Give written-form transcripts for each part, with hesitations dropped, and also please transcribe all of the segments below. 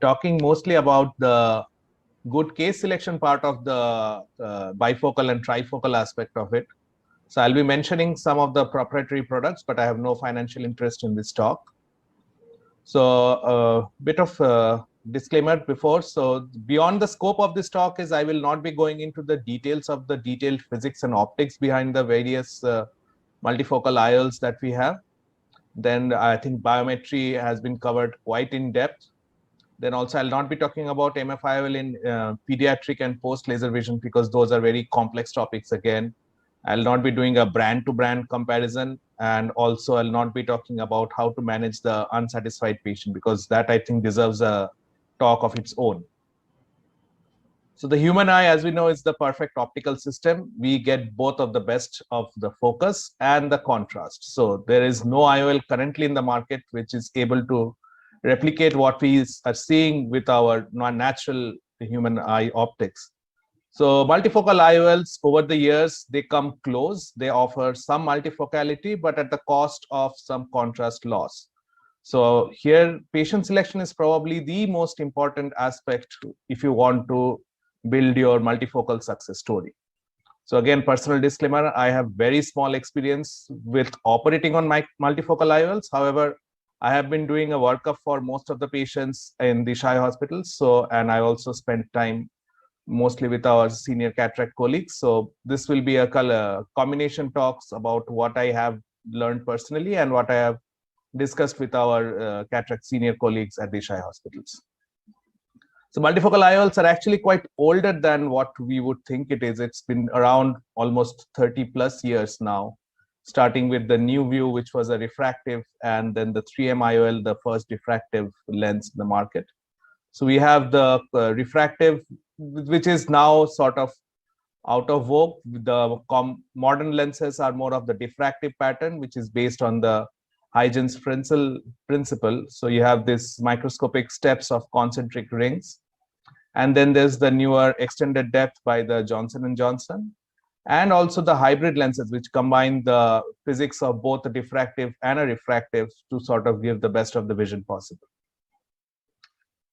talking mostly about the good case selection part of the bifocal and trifocal aspect of it. So I'll be mentioning some of the proprietary products, but I have no financial interest in this talk. So a bit of disclaimer before. So beyond the scope of this talk is I will not be going into the details of the detailed physics and optics behind the various multifocal IOLs that we have. Then I think biometry has been covered quite in depth. Then also I'll not be talking about MFIOL in pediatric and post laser vision because those are very complex topics again. I'll not be doing a brand to brand comparison, and also I'll not be talking about how to manage the unsatisfied patient because that I think deserves a talk of its own. So the human eye, as we know, is the perfect optical system. We get both of the best of the focus and the contrast. So there is no IOL currently in the market which is able to replicate what we are seeing with our non-natural human eye optics. So multifocal IOLs over the years, they come close. They offer some multifocality, but at the cost of some contrast loss. So here, patient selection is probably the most important aspect if you want to build your multifocal success story. So again, personal disclaimer, I have very small experience with operating on my multifocal IOLs. However, I have been doing a workup for most of the patients in the Shai hospitals. So, and I also spent time mostly with our senior cataract colleagues. So this will be a combination talks about what I have learned personally and what I have discussed with our cataract senior colleagues at the Shai hospitals. So multifocal IOLs are actually quite older than what we would think it is. It's been around almost 30 plus years now, starting with the New View, which was a refractive, and then the 3M IOL, the first diffractive lens in the market. So we have the refractive, which is now sort of out of vogue. The modern lenses are more of the diffractive pattern, which is based on the Huygens principle. So you have this microscopic steps of concentric rings. And then there's the newer extended depth by the Johnson & Johnson. And also the hybrid lenses, which combine the physics of both a diffractive and a refractive to sort of give the best of the vision possible.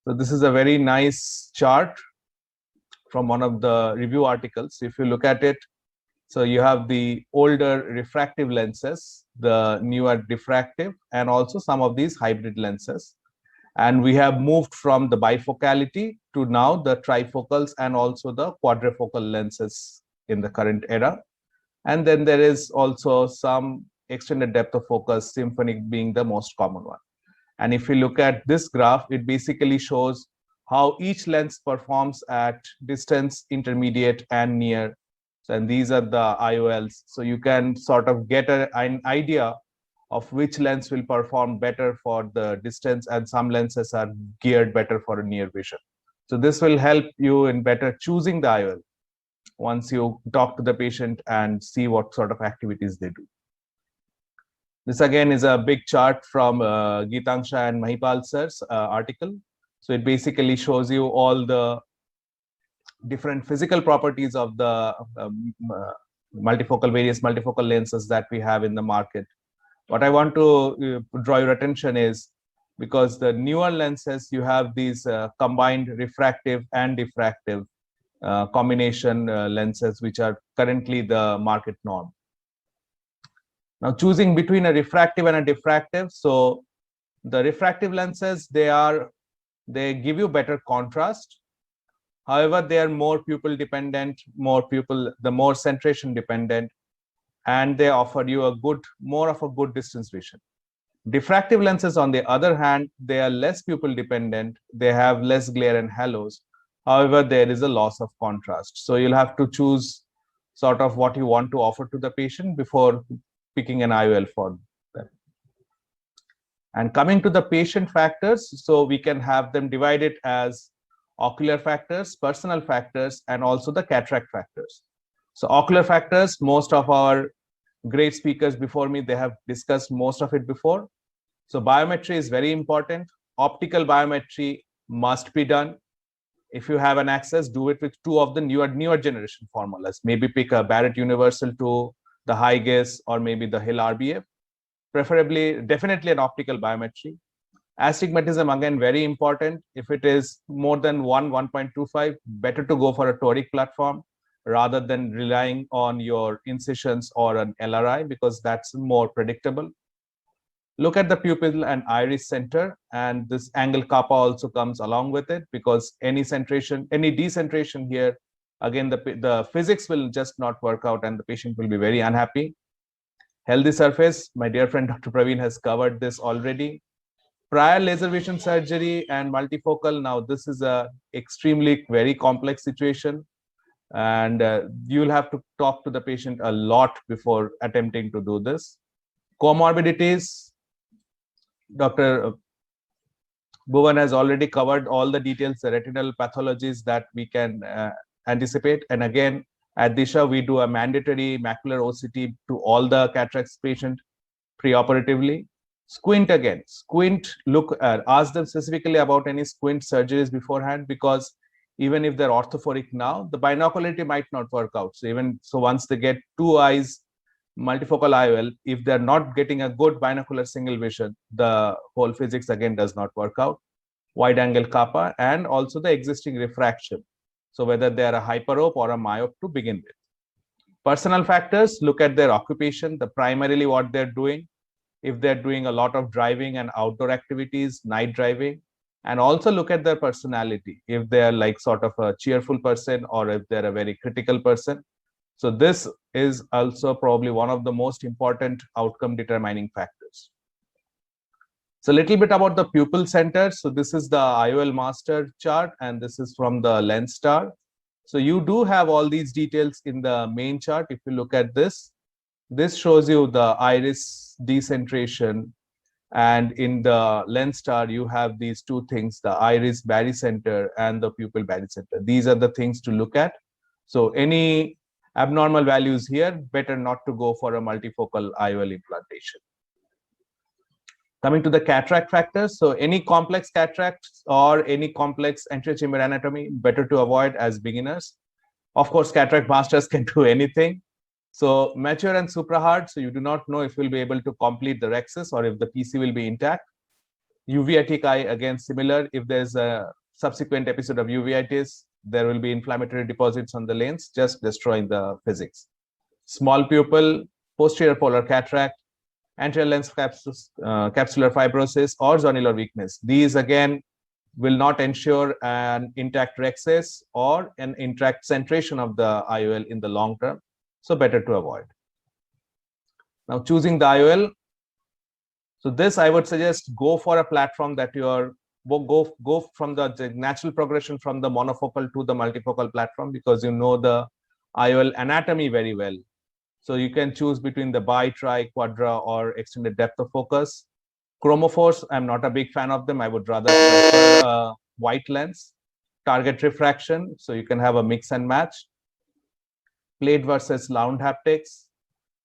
So this is a very nice chart from one of the review articles. If you look at it, so you have the older refractive lenses, the newer diffractive, and also some of these hybrid lenses. And we have moved from the bifocality to now the trifocals and also the quadrifocal lenses in the current era. And then there is also some extended depth of focus, symphonic being the most common one. And if you look at this graph, it basically shows how each lens performs at distance, intermediate, and near. And these are the IOLs. So you can sort of get an idea of which lens will perform better for the distance, and some lenses are geared better for a near vision. So this will help you in better choosing the IOL once you talk to the patient and see what sort of activities they do. This again is a big chart from Geetangsha and Mahipal sir's article. So it basically shows you all the different physical properties of the various multifocal lenses that we have in the market. What I want to draw your attention is, because the newer lenses, you have these combined refractive and diffractive combination lenses, which are currently the market norm. Now, choosing between a refractive and a diffractive. So the refractive lenses, they give you better contrast. However, they are more pupil dependent, the more centration dependent, and they offer you more of a good distance vision. Diffractive lenses, on the other hand, they are less pupil dependent. They have less glare and halos. However, there is a loss of contrast. So you'll have to choose sort of what you want to offer to the patient before picking an IOL for them. And coming to the patient factors, so we can have them divided as ocular factors, personal factors, and also the cataract factors. So ocular factors, most of our great speakers before me, they have discussed most of it before. So biometry is very important. Optical biometry must be done. If you have an access, do it with two of the newer generation formulas. Maybe pick a Barrett Universal 2, the Huygens, or maybe the Hill RBF. Preferably, definitely an optical biometry. Astigmatism, again, very important. If it is more than 1.25, better to go for a toric platform rather than relying on your incisions or an LRI, because that's more predictable. Look at the pupil and iris center, and this angle kappa also comes along with it, because any centration, any decentration here, again, the physics will just not work out and the patient will be very unhappy. Healthy surface, my dear friend Dr. Praveen has covered this already. Prior laser vision surgery and multifocal, now this is a extremely very complex situation, and you will have to talk to the patient a lot before attempting to do this. Comorbidities, Dr. Bhuvan has already covered all the details, the retinal pathologies that we can anticipate. And again, at Disha, we do a mandatory macular OCT to all the cataracts patient preoperatively. Squint again, squint, look, ask them specifically about any squint surgeries beforehand, because even if they're orthophoric now, the binocularity might not work out. So even so, once they get 2 eyes, multifocal IOL, if they're not getting a good binocular single vision, the whole physics again does not work out. Wide angle kappa, and also the existing refraction. So whether they are a hyperope or a myope to begin with. Personal factors, look at their occupation, the primarily what they're doing. If they're doing a lot of driving and outdoor activities, night driving, and also look at their personality, if they're like sort of a cheerful person or if they're a very critical person. So this is also probably one of the most important outcome determining factors. So a little bit about the pupil center. So this is the IOL master chart, and this is from the LensStar. So you do have all these details in the main chart. If you look at this, this shows you the iris decentration, and in the LensStar you have these two things, the iris barycenter and the pupil barycenter. These are the things to look at. So any abnormal values here, better not to go for a multifocal IOL implantation. Coming to the cataract factors, so any complex cataracts or any complex anterior chamber anatomy, better to avoid as beginners. Of course, cataract masters can do anything. So mature and suprahard, so you do not know if you'll be able to complete the rhexis or if the PC will be intact. Uveitic eye, again similar. If there's a subsequent episode of uveitis, there will be inflammatory deposits on the lens, just destroying the physics. Small pupil, posterior polar cataract, anterior lens capsular fibrosis, or zonular weakness. These again will not ensure an intact rhexis or an intact centration of the IOL in the long term. So better to avoid. Now choosing the IOL. So this I would suggest go for a platform that you are go from the natural progression from the monofocal to the multifocal platform, because you know the IOL anatomy very well. So you can choose between the bi, tri, quadra, or extended depth of focus. Chromophores, I'm not a big fan of them. I would rather prefer a white lens. Target refraction, so you can have a mix and match. Plate versus round haptics.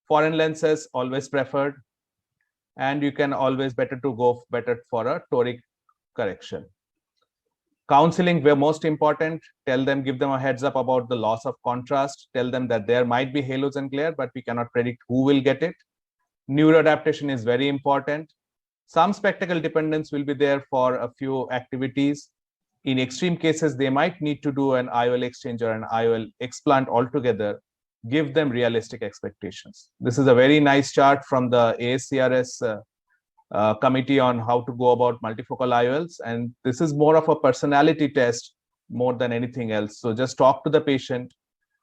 Foreign lenses, always preferred. And you can always better to go better for a toric correction. Counseling, were most important. Tell them, give them a heads up about the loss of contrast. Tell them that there might be halos and glare, but we cannot predict who will get it. Neuroadaptation is very important. Some spectacle dependence will be there for a few activities. In extreme cases, they might need to do an IOL exchange or an IOL explant altogether. Give them realistic expectations. This is a very nice chart from the ASCRS committee on how to go about multifocal IOLs, and this is more of a personality test more than anything else. So just talk to the patient,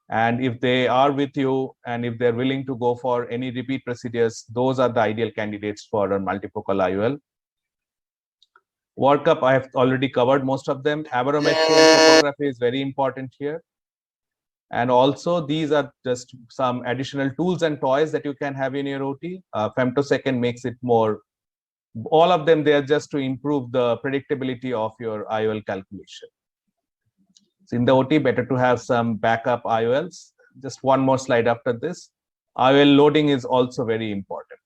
and if they are with you and if they're willing to go for any repeat procedures, those are the ideal candidates for a multifocal IOL. Workup, I have already covered most of them. Aberrometry and topography is very important here. And also these are just some additional tools and toys that you can have in your OT. Femtosecond makes it more, all of them, they are just to improve the predictability of your IOL calculation. So in the OT, better to have some backup IOLs. Just one more slide after this. IOL loading is also very important.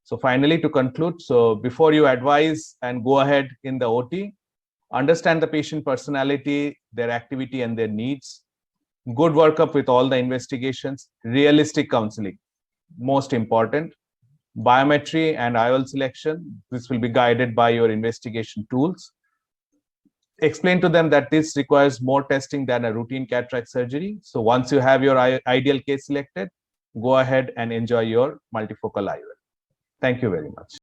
So finally, to conclude, so before you advise and go ahead in the OT, understand the patient personality, their activity and their needs. Good workup with all the investigations, realistic counseling, most important. biometry and IOL selection. This will be guided by your investigation tools. Explain to them that this requires more testing than a routine cataract surgery. So once you have your ideal case selected, go ahead and enjoy your multifocal IOL. Thank you very much.